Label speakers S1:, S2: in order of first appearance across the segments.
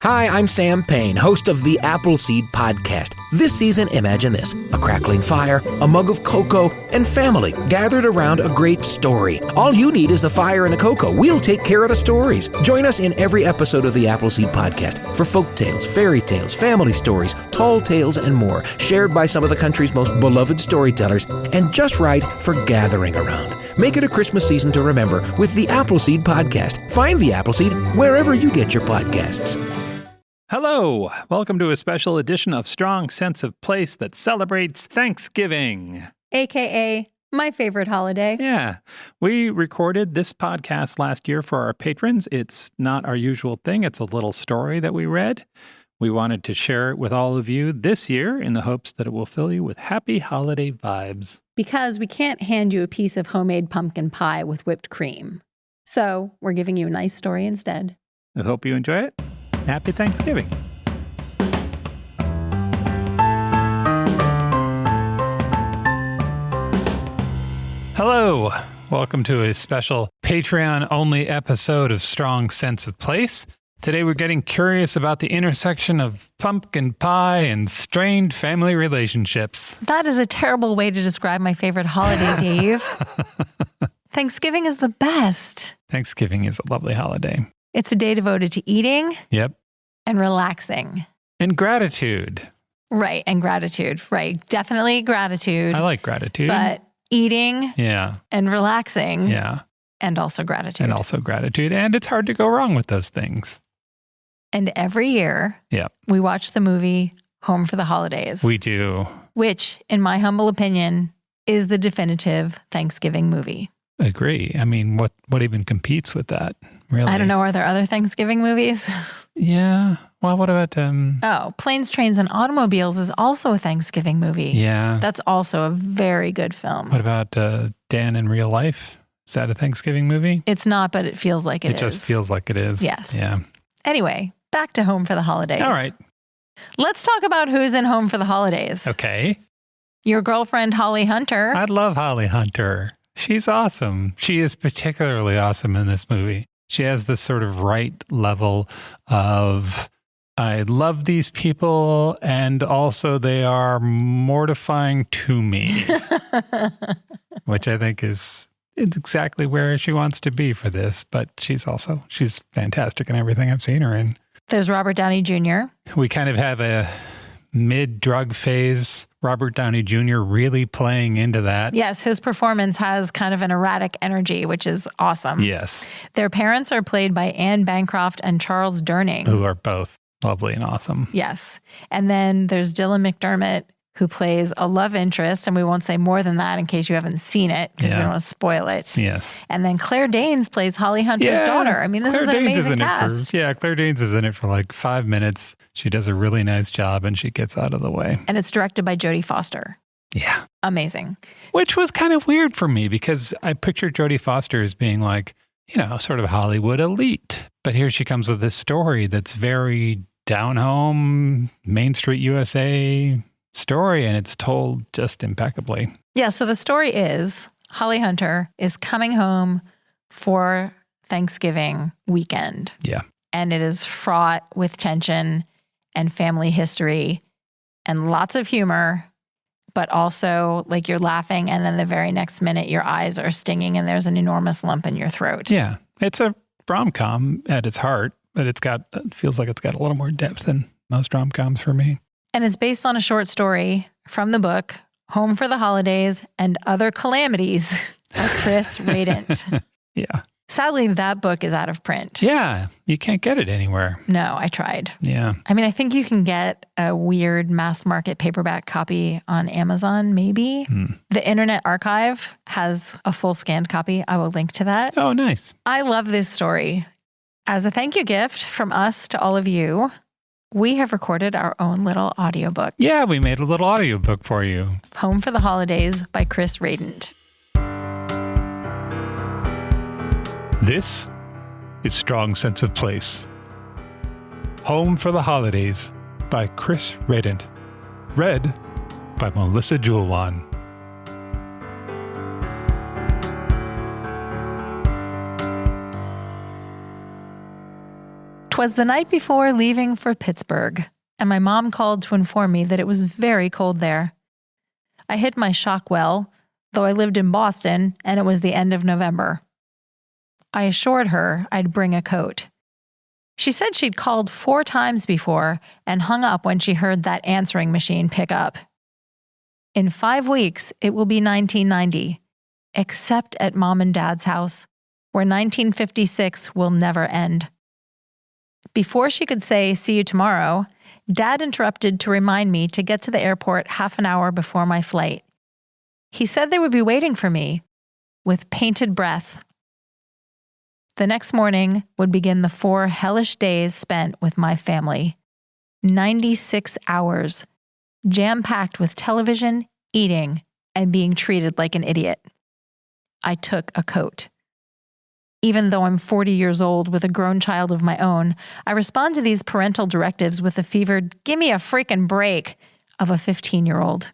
S1: Hi, I'm Sam Payne, host of the Appleseed Podcast. This season, imagine this: a crackling fire, a mug of cocoa, and family gathered around a great story. All you need is the fire and the cocoa. We'll take care of the stories. Join us in every episode of the Appleseed Podcast for folk tales, fairy tales, family stories, tall tales, and more, shared by some of the country's most beloved storytellers, and just right for gathering around. Make it a Christmas season to remember with the Appleseed Podcast. Find the Appleseed wherever you get your podcasts.
S2: Hello, welcome to a special edition of Strong Sense of Place that celebrates Thanksgiving.
S3: AKA my favorite holiday.
S2: Yeah, we recorded this podcast last year for our patrons. It's not our usual thing. It's a little story that we read. We wanted to share it with all of you this year in the hopes that it will fill you with happy holiday vibes.
S3: Because we can't hand you a piece of homemade pumpkin pie with whipped cream. So we're giving you a nice story instead.
S2: I hope you enjoy it. Happy Thanksgiving. Hello. Welcome to a special Patreon-only episode of Strong Sense of Place. Today we're getting curious about the intersection of pumpkin pie and strained family relationships.
S3: That is a terrible way to describe my favorite holiday, Dave. Thanksgiving is the best.
S2: Thanksgiving is a lovely holiday.
S3: It's a day devoted to eating.
S2: Yep.
S3: And relaxing.
S2: And gratitude.
S3: Right, and gratitude. Right, definitely gratitude.
S2: I like gratitude.
S3: But eating.
S2: Yeah.
S3: And relaxing.
S2: Yeah.
S3: And also gratitude.
S2: And also gratitude. And it's hard to go wrong with those things.
S3: And every year, we watch the movie Home for the Holidays.
S2: We do.
S3: Which, in my humble opinion, is the definitive Thanksgiving movie.
S2: Agree. I mean, what even competes with that, really?
S3: I don't know. Are there other Thanksgiving movies?
S2: Yeah. Well, what about...
S3: Planes, Trains, and Automobiles is also a Thanksgiving movie.
S2: Yeah.
S3: That's also a very good film.
S2: What about Dan in Real Life? Is that a Thanksgiving movie?
S3: It's not, but it feels like it is.
S2: It just feels like it is.
S3: Yes.
S2: Yeah.
S3: Anyway, back to Home for the Holidays.
S2: All right.
S3: Let's talk about who's in Home for the Holidays.
S2: Okay.
S3: Your girlfriend, Holly Hunter.
S2: I love Holly Hunter. She's awesome. She is particularly awesome in this movie. She has this sort of right level of, I love these people, and also they are mortifying to me, which I think is exactly where she wants to be for this. But she's fantastic in everything I've seen her in.
S3: There's Robert Downey Jr.
S2: We kind of have a mid-drug phase Robert Downey Jr. really playing into that.
S3: Yes, his performance has kind of an erratic energy, which is awesome.
S2: Yes.
S3: Their parents are played by Anne Bancroft and Charles Durning.
S2: Who are both lovely and awesome.
S3: Yes. And then there's Dylan McDermott, who plays a love interest, and we won't say more than that in case you haven't seen it, because we don't want to spoil it.
S2: Yes.
S3: And then Claire Danes plays Holly Hunter's daughter. I mean, this is an amazing cast.
S2: Claire Danes is in it for like 5 minutes. She does a really nice job, and she gets out of the way.
S3: And it's directed by Jodie Foster.
S2: Yeah.
S3: Amazing.
S2: Which was kind of weird for me, because I pictured Jodie Foster as being like, sort of Hollywood elite. But here she comes with this story that's very down home, Main Street USA story, and it's told just impeccably.
S3: Yeah, so the story is Holly Hunter is coming home for Thanksgiving weekend.
S2: Yeah.
S3: And it is fraught with tension and family history and lots of humor, but also like you're laughing and then the very next minute your eyes are stinging and there's an enormous lump in your throat.
S2: Yeah. It's a rom-com at its heart, but it feels like it's got a little more depth than most rom-coms for me.
S3: And it's based on a short story from the book, Home for the Holidays and Other Calamities by Chris Radant.
S2: Yeah.
S3: Sadly, that book is out of print.
S2: Yeah. You can't get it anywhere.
S3: No, I tried.
S2: Yeah.
S3: I mean, I think you can get a weird mass market paperback copy on Amazon, maybe. The Internet Archive has a full scanned copy. I will link to that.
S2: Oh, nice.
S3: I love this story. As a thank you gift from us to all of you, we have recorded our own little audiobook.
S2: Yeah, we made a little audiobook for you.
S3: Home for the Holidays by Chris Radant.
S2: This is Strong Sense of Place. Home for the Holidays by Chris Radant. Read by Melissa Julwan.
S3: 'Twas the night before leaving for Pittsburgh, and my mom called to inform me that it was very cold there. I hid my shock well, though I lived in Boston and it was the end of November. I assured her I'd bring a coat. She said she'd called 4 times before and hung up when she heard that answering machine pick up. In 5 weeks, it will be 1990, except at Mom and Dad's house, where 1956 will never end. Before she could say, "See you tomorrow," Dad interrupted to remind me to get to the airport half an hour before my flight. He said they would be waiting for me, with painted breath. The next morning would begin the 4 hellish days spent with my family. 96 hours, jam-packed with television, eating, and being treated like an idiot. I took a coat. Even though I'm 40 years old with a grown child of my own, I respond to these parental directives with the fevered, "Give me a freaking break," of a 15-year-old.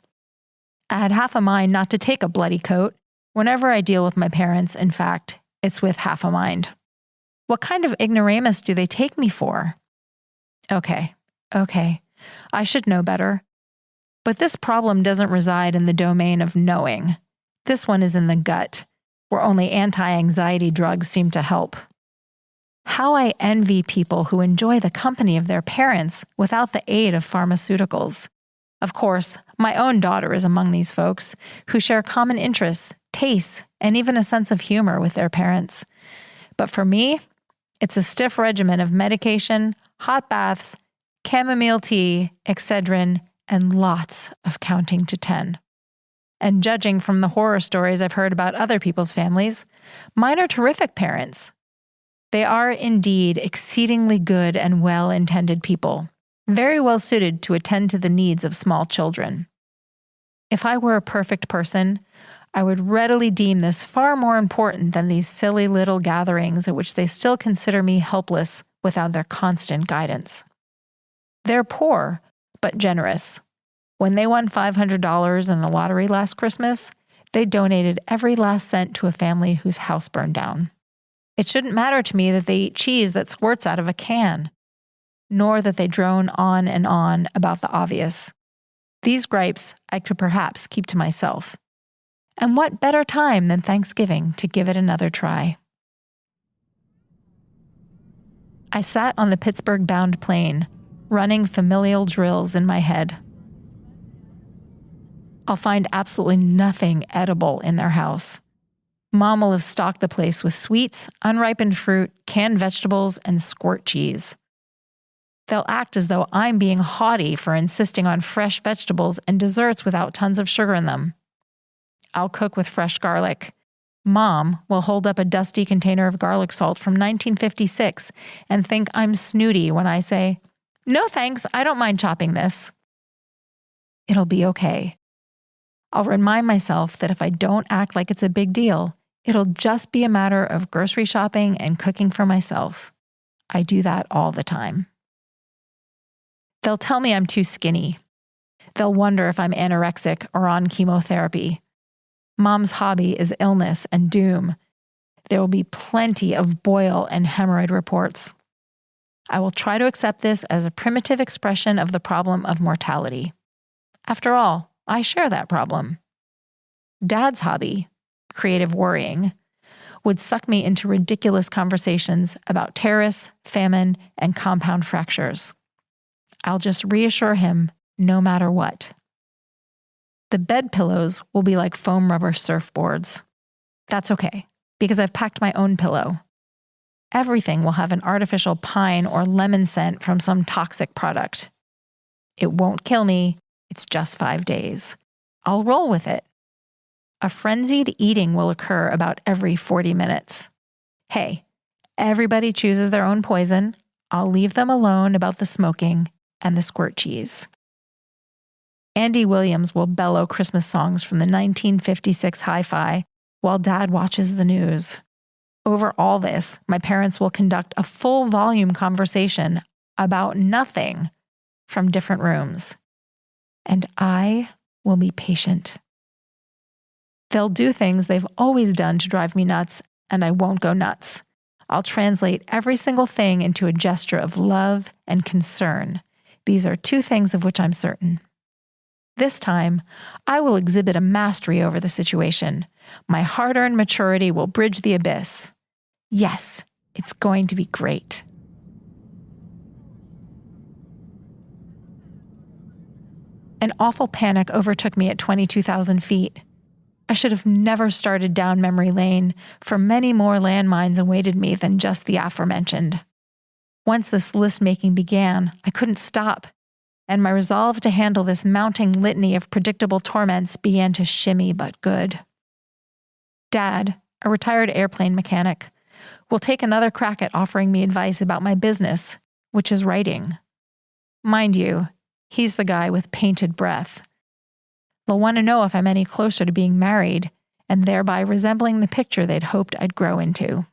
S3: I had half a mind not to take a bloody coat. Whenever I deal with my parents, in fact, it's with half a mind. What kind of ignoramus do they take me for? Okay, I should know better. But this problem doesn't reside in the domain of knowing. This one is in the gut, where only anti-anxiety drugs seem to help. How I envy people who enjoy the company of their parents without the aid of pharmaceuticals. Of course, my own daughter is among these folks who share common interests, tastes, and even a sense of humor with their parents. But for me, it's a stiff regimen of medication, hot baths, chamomile tea, Excedrin, and lots of counting to 10. And judging from the horror stories I've heard about other people's families, mine are terrific parents. They are indeed exceedingly good and well-intended people, very well suited to attend to the needs of small children. If I were a perfect person, I would readily deem this far more important than these silly little gatherings at which they still consider me helpless without their constant guidance. They're poor, but generous. When they won $500 in the lottery last Christmas, they donated every last cent to a family whose house burned down. It shouldn't matter to me that they eat cheese that squirts out of a can, nor that they drone on and on about the obvious. These gripes I could perhaps keep to myself. And what better time than Thanksgiving to give it another try? I sat on the Pittsburgh-bound plane, running familial drills in my head. I'll find absolutely nothing edible in their house. Mom will have stocked the place with sweets, unripened fruit, canned vegetables, and squirt cheese. They'll act as though I'm being haughty for insisting on fresh vegetables and desserts without tons of sugar in them. I'll cook with fresh garlic. Mom will hold up a dusty container of garlic salt from 1956 and think I'm snooty when I say, "No thanks, I don't mind chopping this." It'll be okay. I'll remind myself that if I don't act like it's a big deal, it'll just be a matter of grocery shopping and cooking for myself. I do that all the time. They'll tell me I'm too skinny. They'll wonder if I'm anorexic or on chemotherapy. Mom's hobby is illness and doom. There will be plenty of boil and hemorrhoid reports. I will try to accept this as a primitive expression of the problem of mortality. After all, I share that problem. Dad's hobby, creative worrying, would suck me into ridiculous conversations about terrorists, famine, and compound fractures. I'll just reassure him no matter what. The bed pillows will be like foam rubber surfboards. That's okay, because I've packed my own pillow. Everything will have an artificial pine or lemon scent from some toxic product. It won't kill me. It's just 5 days. I'll roll with it. A frenzied eating will occur about every 40 minutes. Hey, everybody chooses their own poison. I'll leave them alone about the smoking and the squirt cheese. Andy Williams will bellow Christmas songs from the 1956 hi-fi while Dad watches the news. Over all this, my parents will conduct a full volume conversation about nothing from different rooms. And I will be patient. They'll do things they've always done to drive me nuts, and I won't go nuts. I'll translate every single thing into a gesture of love and concern. These are two things of which I'm certain. This time, I will exhibit a mastery over the situation. My hard-earned maturity will bridge the abyss. Yes, it's going to be great. An awful panic overtook me at 22,000 feet. I should have never started down memory lane, for many more landmines awaited me than just the aforementioned. Once this list-making began, I couldn't stop, and my resolve to handle this mounting litany of predictable torments began to shimmy but good. Dad, a retired airplane mechanic, will take another crack at offering me advice about my business, which is writing. Mind you, he's the guy with painted breath. They'll want to know if I'm any closer to being married, and thereby resembling the picture they'd hoped I'd grow into.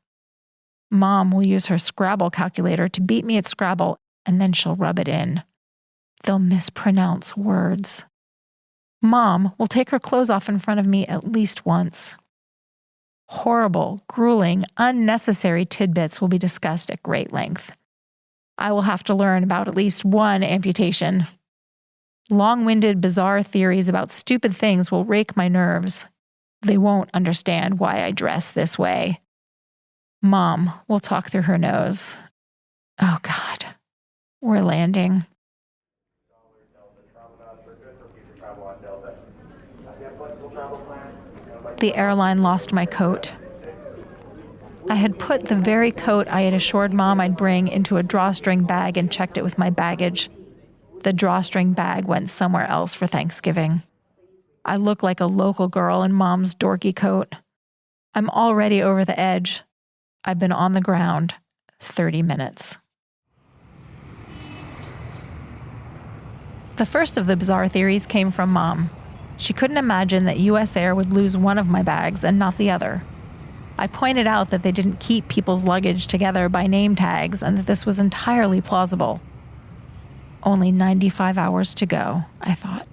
S3: Mom will use her Scrabble calculator to beat me at Scrabble, and then she'll rub it in. They'll mispronounce words. Mom will take her clothes off in front of me at least once. Horrible, grueling, unnecessary tidbits will be discussed at great length. I will have to learn about at least one amputation. Long-winded, bizarre theories about stupid things will rake my nerves. They won't understand why I dress this way. Mom will talk through her nose. Oh, God. We're landing. The airline lost my coat. I had put the very coat I had assured Mom I'd bring into a drawstring bag and checked it with my baggage. The drawstring bag went somewhere else for Thanksgiving. I look like a local girl in Mom's dorky coat. I'm already over the edge. I've been on the ground 30 minutes. The first of the bizarre theories came from Mom. She couldn't imagine that U.S. Air would lose one of my bags and not the other. I pointed out that they didn't keep people's luggage together by name tags and that this was entirely plausible. Only 95 hours to go, I thought.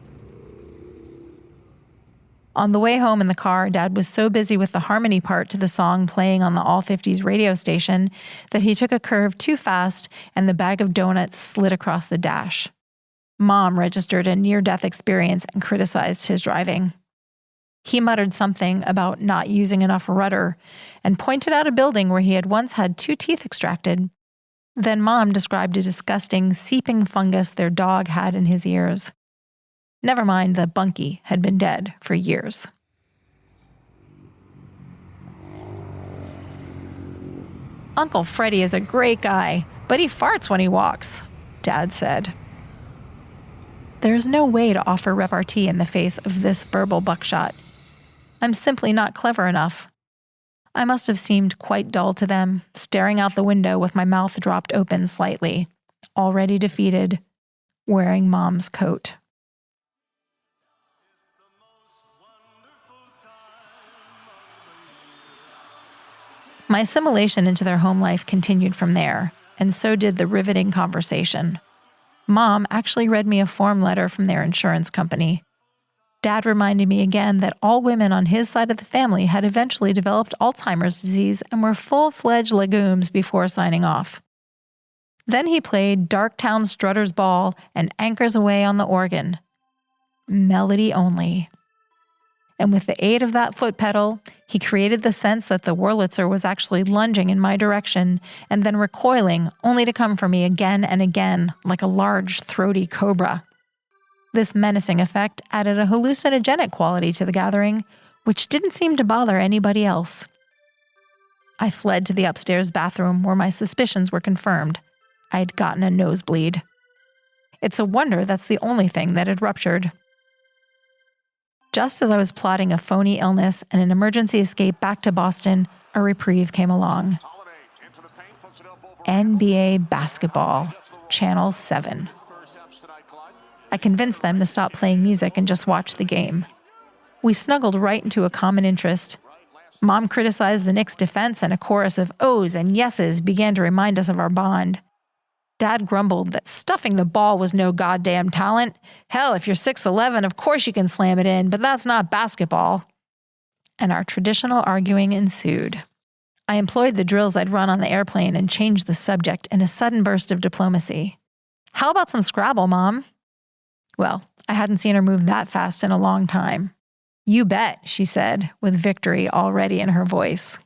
S3: On the way home in the car, Dad was so busy with the harmony part to the song playing on the All 50s radio station that he took a curve too fast and the bag of donuts slid across the dash. Mom registered a near-death experience and criticized his driving. He muttered something about not using enough rudder and pointed out a building where he had once had 2 teeth extracted. Then Mom described a disgusting, seeping fungus their dog had in his ears. Never mind that Bunky had been dead for years. Uncle Freddie is a great guy, but he farts when he walks, Dad said. There is no way to offer repartee in the face of this verbal buckshot. I'm simply not clever enough. I must have seemed quite dull to them, staring out the window with my mouth dropped open slightly, already defeated, wearing Mom's coat. My assimilation into their home life continued from there, and so did the riveting conversation. Mom actually read me a form letter from their insurance company. Dad reminded me again that all women on his side of the family had eventually developed Alzheimer's disease and were full-fledged legumes before signing off. Then he played Darktown Strutter's Ball and Anchors Away on the organ. Melody only. And with the aid of that foot pedal, he created the sense that the Wurlitzer was actually lunging in my direction and then recoiling, only to come for me again and again, like a large, throaty cobra. This menacing effect added a hallucinogenic quality to the gathering, which didn't seem to bother anybody else. I fled to the upstairs bathroom where my suspicions were confirmed. I had gotten a nosebleed. It's a wonder that's the only thing that had ruptured. Just as I was plotting a phony illness and an emergency escape back to Boston, a reprieve came along. NBA basketball, Channel 7. I convinced them to stop playing music and just watch the game. We snuggled right into a common interest. Mom criticized the Knicks' defense, and a chorus of ohs and yeses began to remind us of our bond. Dad grumbled that stuffing the ball was no goddamn talent. Hell, if you're 6'11", of course you can slam it in, but that's not basketball. And our traditional arguing ensued. I employed the drills I'd run on the airplane and changed the subject in a sudden burst of diplomacy. How about some Scrabble, Mom? Well, I hadn't seen her move that fast in a long time. You bet, she said, with victory already in her voice.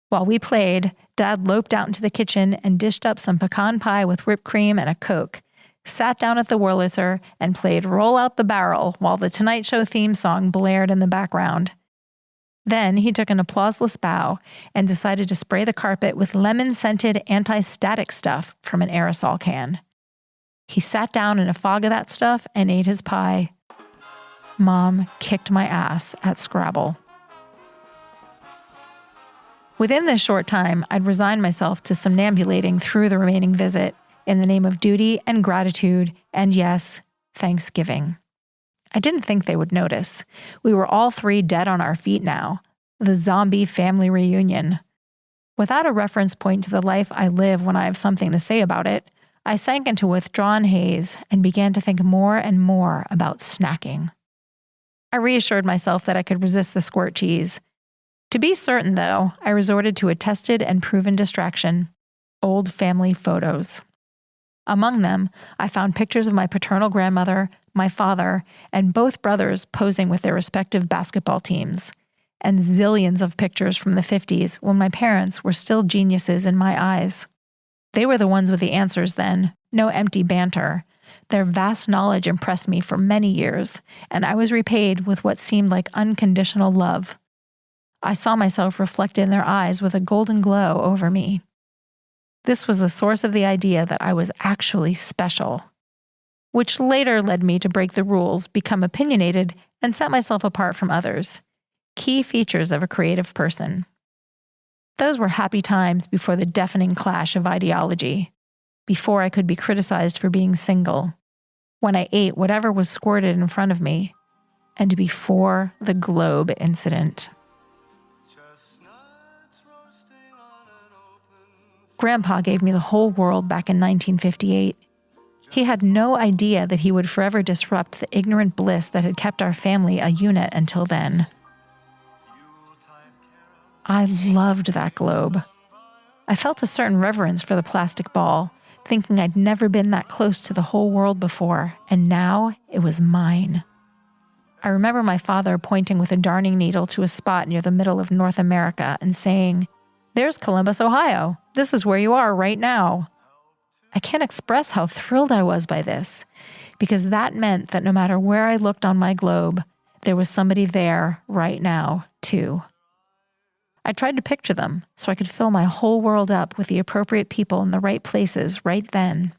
S3: While we played, Dad loped out into the kitchen and dished up some pecan pie with whipped cream and a Coke, sat down at the Wurlitzer, and played Roll Out the Barrel while the Tonight Show theme song blared in the background. Then he took an applauseless bow and decided to spray the carpet with lemon-scented anti-static stuff from an aerosol can. He sat down in a fog of that stuff and ate his pie. Mom kicked my ass at Scrabble. Within this short time, I'd resigned myself to somnambulating through the remaining visit in the name of duty and gratitude and, yes, Thanksgiving. I didn't think they would notice. We were all three dead on our feet now. The zombie family reunion. Without a reference point to the life I live when I have something to say about it, I sank into withdrawn haze and began to think more and more about snacking. I reassured myself that I could resist the squirt cheese. To be certain, though, I resorted to a tested and proven distraction: old family photos. Among them, I found pictures of my paternal grandmother, my father, and both brothers posing with their respective basketball teams, and zillions of pictures from the 50s when my parents were still geniuses in my eyes. They were the ones with the answers then, no empty banter. Their vast knowledge impressed me for many years, and I was repaid with what seemed like unconditional love. I saw myself reflected in their eyes with a golden glow over me. This was the source of the idea that I was actually special, which later led me to break the rules, become opinionated, and set myself apart from others. Key features of a creative person. Those were happy times before the deafening clash of ideology, before I could be criticized for being single, when I ate whatever was squirted in front of me, and before the Globe incident. Grandpa gave me the whole world back in 1958. He had no idea that he would forever disrupt the ignorant bliss that had kept our family a unit until then. I loved that globe. I felt a certain reverence for the plastic ball, thinking I'd never been that close to the whole world before, and now it was mine. I remember my father pointing with a darning needle to a spot near the middle of North America and saying, "There's Columbus, Ohio. This is where you are right now." I can't express how thrilled I was by this, because that meant that no matter where I looked on my globe, there was somebody there right now, too. I tried to picture them so I could fill my whole world up with the appropriate people in the right places right then.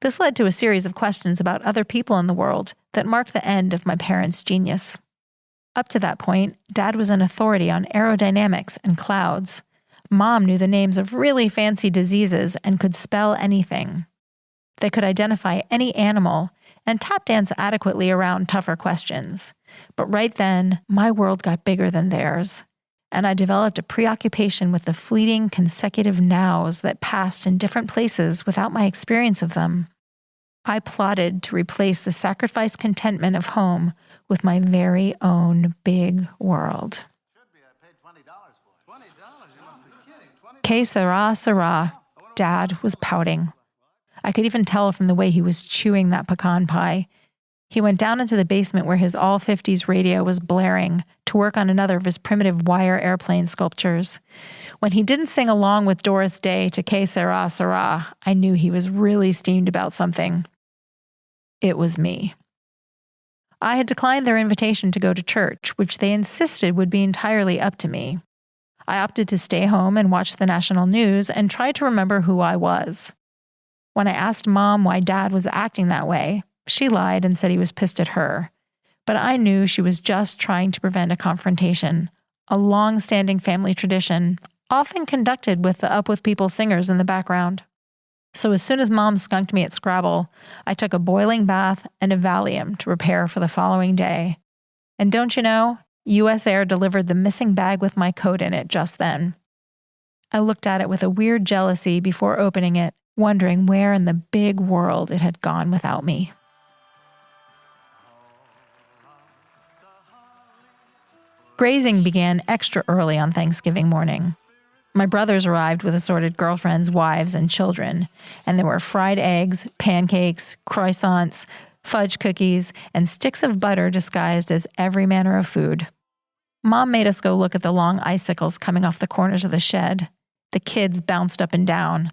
S3: This led to a series of questions about other people in the world that marked the end of my parents' genius. Up to that point, Dad was an authority on aerodynamics and clouds. Mom knew the names of really fancy diseases and could spell anything. They could identify any animal and tap dance adequately around tougher questions. But right then, my world got bigger than theirs, and I developed a preoccupation with the fleeting consecutive nows that passed in different places without my experience of them. I plotted to replace the sacrificed contentment of home with my very own big world. Que sera, sera. Dad was pouting. I could even tell from the way he was chewing that pecan pie. He went down into the basement where his all-50s radio was blaring to work on another of his primitive wire airplane sculptures. When he didn't sing along with Doris Day to Que sera, sera, I knew he was really steamed about something. It was me. I had declined their invitation to go to church, which they insisted would be entirely up to me. I opted to stay home and watch the national news and try to remember who I was. When I asked Mom why Dad was acting that way, she lied and said he was pissed at her. But I knew she was just trying to prevent a confrontation, a long-standing family tradition, often conducted with the Up With People singers in the background. So as soon as Mom skunked me at Scrabble, I took a boiling bath and a Valium to prepare for the following day. And don't you know, US Air delivered the missing bag with my coat in it just then. I looked at it with a weird jealousy before opening it, wondering where in the big world it had gone without me. Grazing began extra early on Thanksgiving morning. My brothers arrived with assorted girlfriends, wives, and children, and there were fried eggs, pancakes, croissants, fudge cookies, and sticks of butter disguised as every manner of food. Mom made us go look at the long icicles coming off the corners of the shed. The kids bounced up and down.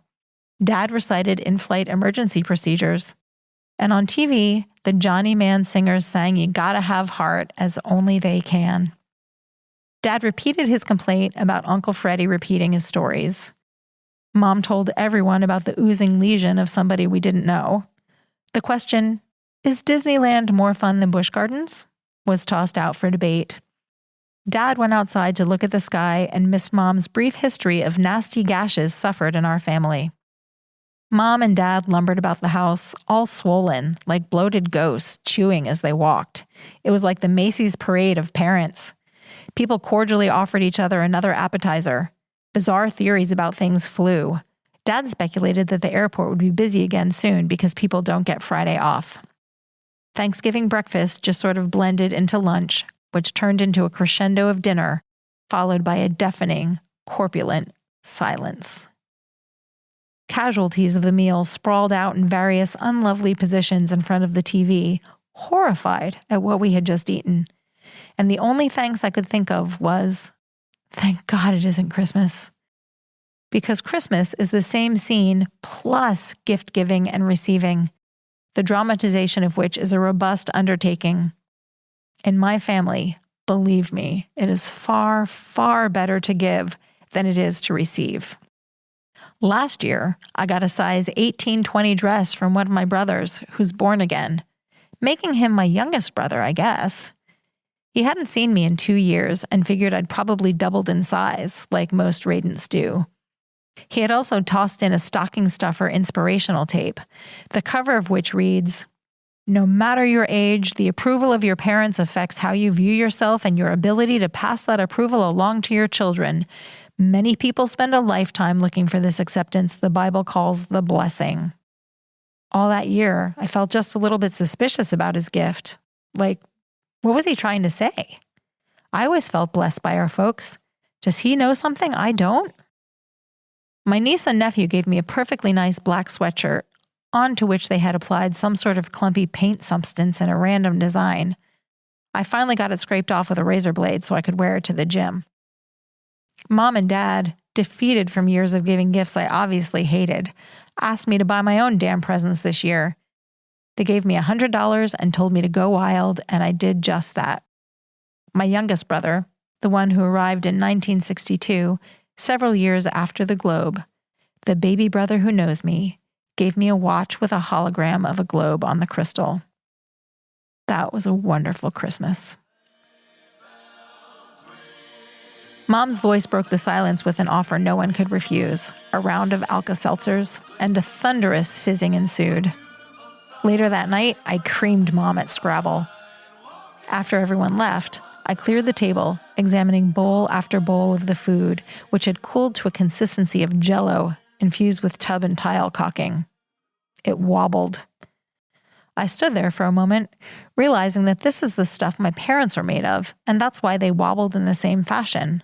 S3: Dad recited in-flight emergency procedures. And on TV, the Johnny Man singers sang "You Gotta Have Heart" as only they can. Dad repeated his complaint about Uncle Freddie repeating his stories. Mom told everyone about the oozing lesion of somebody we didn't know. The question, "Is Disneyland more fun than Busch Gardens?" was tossed out for debate. Dad went outside to look at the sky and missed Mom's brief history of nasty gashes suffered in our family. Mom and Dad lumbered about the house, all swollen, like bloated ghosts, chewing as they walked. It was like the Macy's parade of parents. People cordially offered each other another appetizer. Bizarre theories about things flew. Dad speculated that the airport would be busy again soon because people don't get Friday off. Thanksgiving breakfast just sort of blended into lunch, which turned into a crescendo of dinner, followed by a deafening, corpulent silence. Casualties of the meal sprawled out in various unlovely positions in front of the TV, horrified at what we had just eaten. And the only thanks I could think of was, thank God it isn't Christmas. Because Christmas is the same scene plus gift giving and receiving, the dramatization of which is a robust undertaking. In my family, believe me, it is far, far better to give than it is to receive. Last year, I got a size 18-20 dress from one of my brothers who's born again, making him my youngest brother, I guess. He hadn't seen me in 2 years and figured I'd probably doubled in size, like most Radants do. He had also tossed in a stocking stuffer inspirational tape, the cover of which reads, "No matter your age, the approval of your parents affects how you view yourself and your ability to pass that approval along to your children. Many people spend a lifetime looking for this acceptance the Bible calls the blessing." All that year, I felt just a little bit suspicious about his gift. Like, what was he trying to say? I always felt blessed by our folks. Does he know something I don't? My niece and nephew gave me a perfectly nice black sweatshirt, onto which they had applied some sort of clumpy paint substance in a random design. I finally got it scraped off with a razor blade so I could wear it to the gym. Mom and Dad, defeated from years of giving gifts I obviously hated, asked me to buy my own damn presents this year. They gave me $100 and told me to go wild, and I did just that. My youngest brother, the one who arrived in 1962, several years after the globe, the baby brother who knows me, gave me a watch with a hologram of a globe on the crystal. That was a wonderful Christmas. Mom's voice broke the silence with an offer no one could refuse, a round of Alka-Seltzers, and a thunderous fizzing ensued. Later that night, I creamed Mom at Scrabble. After everyone left, I cleared the table, examining bowl after bowl of the food, which had cooled to a consistency of Jell-O infused with tub and tile caulking. It wobbled. I stood there for a moment, realizing that this is the stuff my parents are made of, and that's why they wobbled in the same fashion.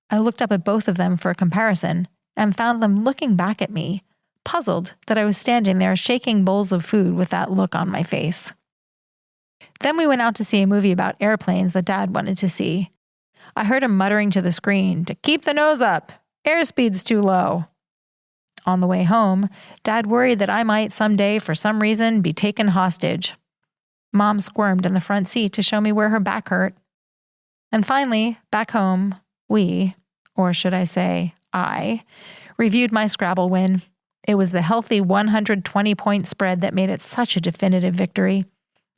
S3: I looked up at both of them for a comparison and found them looking back at me, puzzled that I was standing there shaking bowls of food with that look on my face. Then we went out to see a movie about airplanes that Dad wanted to see. I heard him muttering to the screen to keep the nose up. Airspeed's too low. On the way home, Dad worried that I might someday, for some reason, be taken hostage. Mom squirmed in the front seat to show me where her back hurt. And finally, back home, we, or should I say, I, reviewed my Scrabble win. It was the healthy 120-point spread that made it such a definitive victory.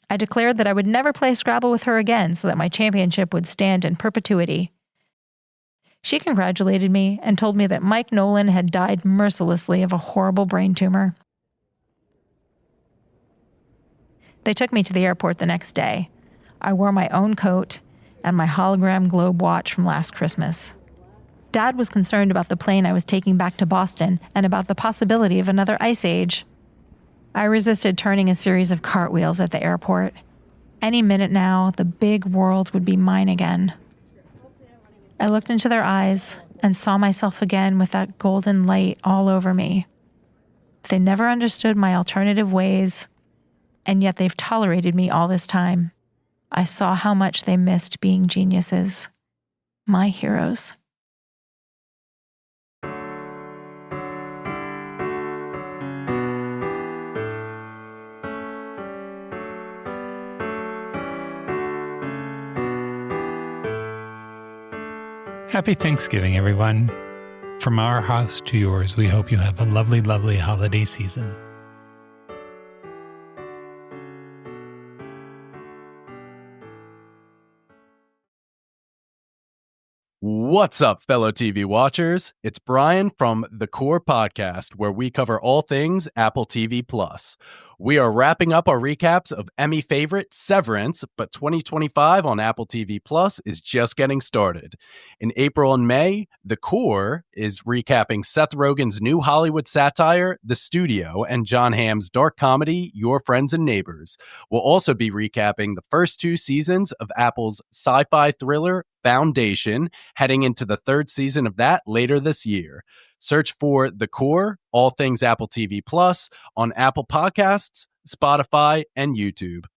S3: I declared that I would never play Scrabble with her again so that my championship would stand in perpetuity. She congratulated me and told me that Mike Nolan had died mercilessly of a horrible brain tumor. They took me to the airport the next day. I wore my own coat and my hologram globe watch from last Christmas. Dad was concerned about the plane I was taking back to Boston and about the possibility of another ice age. I resisted turning a series of cartwheels at the airport. Any minute now, the big world would be mine again. I looked into their eyes and saw myself again with that golden light all over me. They never understood my alternative ways, and yet they've tolerated me all this time. I saw how much they missed being geniuses, my heroes.
S2: Happy Thanksgiving, everyone. From our house to yours, we hope you have a lovely, lovely holiday season.
S4: What's up, fellow TV watchers? It's Brian from The Core Podcast, where we cover all things Apple TV+. We are wrapping up our recaps of Emmy favorite Severance, but 2025 on Apple TV Plus is just getting started. In April and May, The Core is recapping Seth Rogen's new Hollywood satire, The Studio, and Jon Hamm's dark comedy, Your Friends and Neighbors. We'll also be recapping the first 2 seasons of Apple's sci-fi thriller, Foundation, heading into the 3rd season of that later this year. Search for The Core, all things Apple TV Plus, on Apple Podcasts, Spotify, and YouTube.